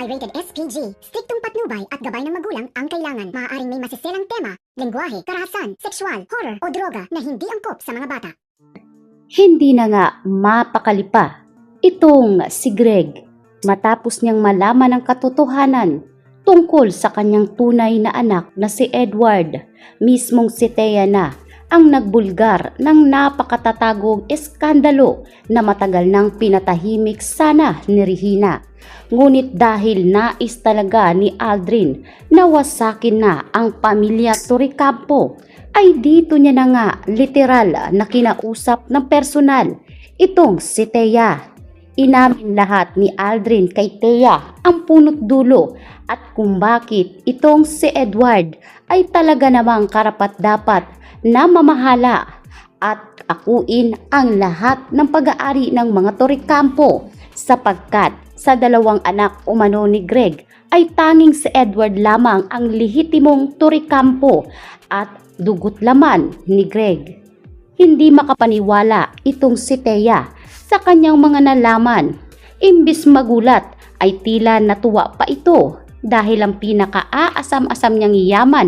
rated SPG. Striktong patnubay at gabay ng magulang ang kailangan. Maaaring may masiselang tema, lengguwahe, karahasan, sexual, horror o droga na hindi angkop sa mga bata. Hindi na nga mapakali pa itong si Greg matapos niyang malaman ang katotohanan tungkol sa kanyang tunay na anak na si Edward. Mismong si Thea na ang nagbulgar ng napakatatagong eskandalo na matagal nang pinatahimik sana ni Regina. Ngunit dahil nais talaga ni Aldrin na wasakin na ang pamilya Torrecampo, ay dito niya na nga literal na kinausap ng personal itong si Thea. Inamin lahat ni Aldrin kay Thea ang punot dulo at kung bakit itong si Edward ay talaga namang karapat-dapat na mamahala at akuin ang lahat ng pag-aari ng mga Torrecampo sapagkat sa dalawang anak umano ni Greg ay tanging si Edward lamang ang lehitimong Torrecampo at dugot laman ni Greg. Hindi makapaniwala itong si Thea sa kanyang mga nalaman. Imbis magulat ay tila natuwa pa ito dahil ang pinaka-aasam-asam niyang yaman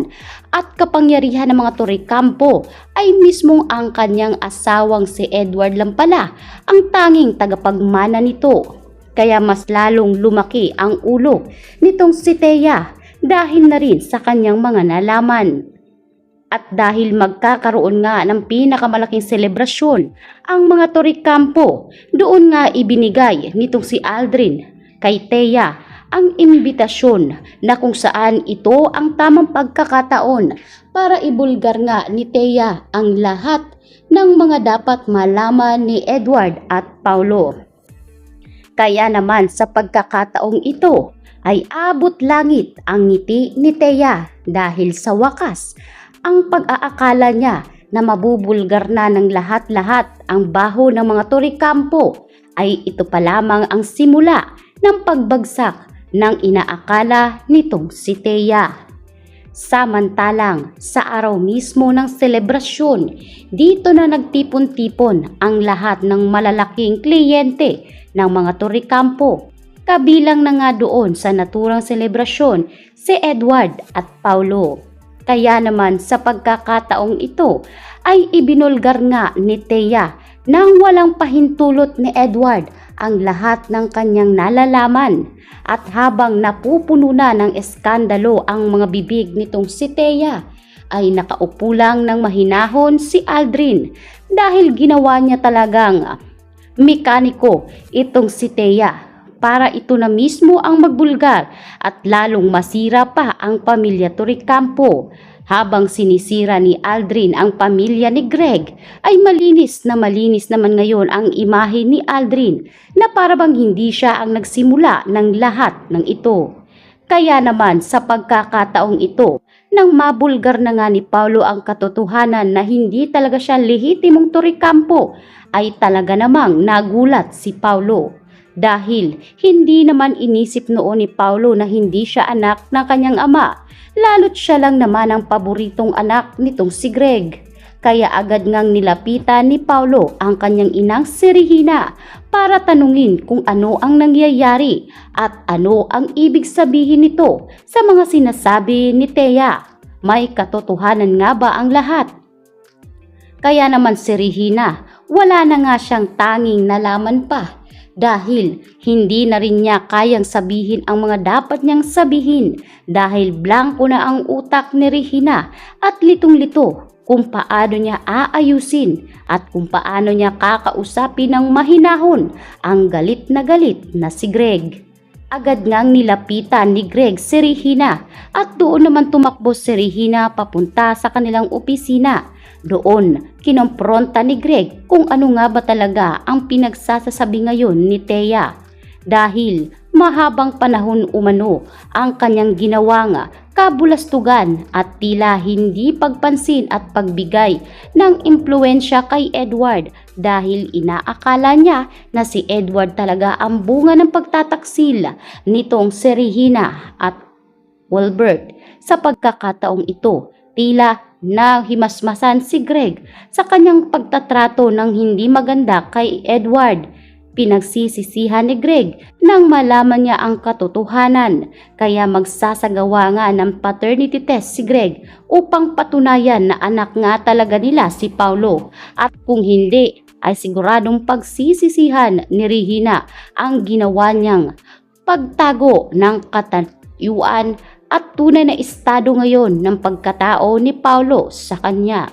at kapangyarihan ng mga Torrecampo ay mismong ang kanyang asawang si Edward lang pala ang tanging tagapagmana nito. Kaya mas lalong lumaki ang ulo nitong si Thea dahil na rin sa kanyang mga nalaman. At dahil magkakaroon nga ng pinakamalaking selebrasyon ang mga Torrecampo, doon nga ibinigay nitong si Aldrin kay Thea ang imbitasyon na kung saan ito ang tamang pagkakataon para ibulgar nga ni Thea ang lahat ng mga dapat malaman ni Edward at Paulo. Kaya naman sa pagkakataong ito ay abot langit ang ngiti ni Thea dahil sa wakas ang pag-aakala niya na mabubulgar na ng lahat-lahat ang baho ng mga Torrecampo ay ito pa lamang ang simula ng pagbagsak ng inaakala nitong si Thea. Samantalang sa araw mismo ng selebrasyon, dito na nagtipon-tipon ang lahat ng malalaking kliyente ng mga Torrecampo. Kabilang na nga doon sa naturang selebrasyon si Edward at Paulo. Kaya naman sa pagkakataong ito ay ibinulgar nga ni Thea nang walang pahintulot ni Edward ang lahat ng kanyang nalalaman. At habang napupuno na ng eskandalo ang mga bibig nitong si Thea, ay nakaupo lang ng mahinahon si Aldrin dahil ginawa niya talagang mekaniko itong si Thea para ito na mismo ang magbulgar at lalong masira pa ang pamilya Torrecampo. Habang sinisira ni Aldrin ang pamilya ni Greg, ay malinis naman ngayon ang imahe ni Aldrin na parabang hindi siya ang nagsimula ng lahat ng ito. Kaya naman sa pagkakataong ito, nang mabulgar na nga ni Paulo ang katotohanan na hindi talaga siya lehitimong Torrecampo, ay talaga namang nagulat si Paulo. Dahil hindi naman inisip noon ni Paulo na hindi siya anak ng kanyang ama, lalo't siya lang naman ang paboritong anak nitong si Greg. Kaya agad ngang nilapitan ni Paulo ang kanyang inang si Regina para tanungin kung ano ang nangyayari at ano ang ibig sabihin nito sa mga sinasabi ni Thea. May katotohanan nga ba ang lahat? Kaya naman si Regina, wala na nga siyang tanging nalaman pa. Dahil hindi na rin niya kayang sabihin ang mga dapat niyang sabihin dahil blanko na ang utak ni Regina at litong-lito kung paano niya aayusin at kung paano niya kakausapin ng mahinahon ang galit na si Greg. Agad ngang nilapitan ni Greg si Regina at doon naman tumakbo si Regina papunta sa kanilang opisina. Doon, kinompronta ni Greg kung ano nga ba talaga ang pinagsasasabi ngayon ni Thea. Dahil mahabang panahon umano ang kanyang ginawang kabulastugan at tila hindi pagpansin at pagbigay ng impluensya kay Edward dahil inaakala niya na si Edward talaga ang bunga ng pagtataksil nitong si Regina at Wilbert. Sa pagkakataong ito, tila nahimasmasan si Greg sa kanyang pagtatrato ng hindi maganda kay Edward pinagsisisihan ni Greg nang malaman niya ang katotohanan, kaya magsasagawa nga ng paternity test si Greg upang patunayan na anak nga talaga nila si Paulo, at kung hindi ay siguradong pagsisisihan ni Regina ang ginawa niyang pagtago ng katayuan at tunay na estado ngayon ng pagkatao ni Paulo sa kanya.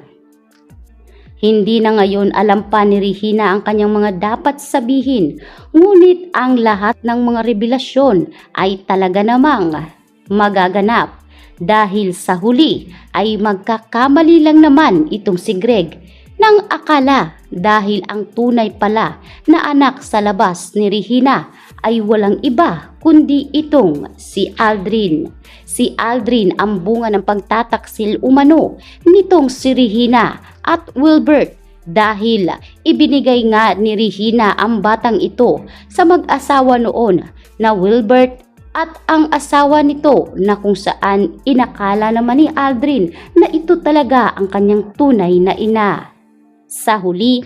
Hindi na ngayon alam pa ni Regina ang kanyang mga dapat sabihin, ngunit ang lahat ng mga revelasyon ay talaga namang magaganap dahil sa huli ay magkakamali lang naman itong si Greg nang akala dahil ang tunay pala na anak sa labas ni Regina ay walang iba kundi itong si Aldrin. Si Aldrin ang bunga ng pagtataksil umano nitong si Regina at Wilbert dahil ibinigay nga ni Regina ang batang ito sa mag-asawa noon na Wilbert at ang asawa nito na kung saan inakala naman ni Aldrin na ito talaga ang kanyang tunay na ina. Sa huli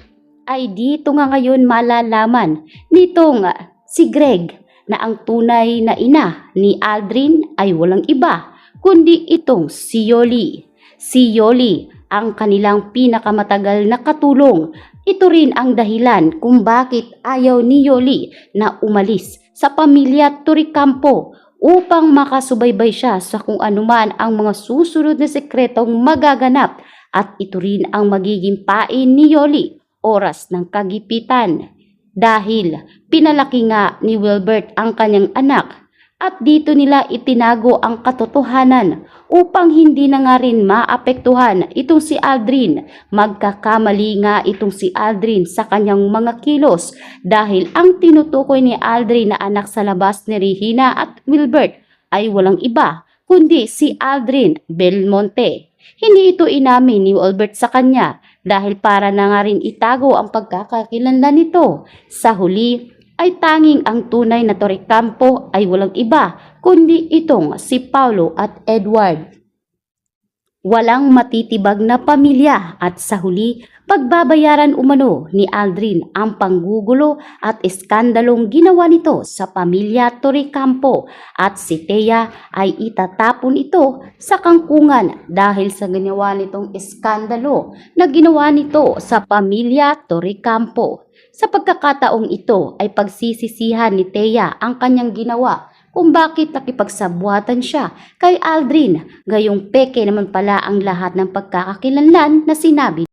ay dito nga ngayon malalaman nitong si Greg na ang tunay na ina ni Aldrin ay walang iba kundi itong si Yoli. Si Yoli ang kanilang pinakamatagal na katulong. Ito rin ang dahilan kung bakit ayaw ni Yoli na umalis sa pamilya Torrecampo upang makasubaybay siya sa kung anuman ang mga susunod na sekretong magaganap, at ito rin ang magiging pain ni Yoli oras ng kagipitan. Dahil pinalaki nga ni Wilbert ang kanyang anak at dito nila itinago ang katotohanan upang hindi na nga rin maapektuhan itong si Aldrin. Magkakamali nga itong si Aldrin sa kanyang mga kilos dahil ang tinutukoy ni Aldrin na anak sa labas ni Regina at Wilbert ay walang iba kundi si Aldrin Belmonte. Hindi ito inamin ni Wilbert sa kanya dahil para na nga rin itago ang pagkakakilanlan nito. Sa huli ay tanging ang tunay na Torrecampo ay walang iba kundi itong si Paulo at Edward. Walang matitibag na pamilya at sa huli pagbabayaran umano ni Aldrin ang panggugulo at iskandalong ginawa nito sa pamilya Torrecampo, at si Thea ay itatapon ito sa kangkungan dahil sa ginawa nitong iskandalo na ginawa nito sa pamilya Torrecampo. Sa pagkakataong ito ay pagsisisihan ni Thea ang kanyang ginawa kung bakit nakipagsabuatan siya kay Aldrin, gayong peke naman pala ang lahat ng pagkakakilanlan na sinabi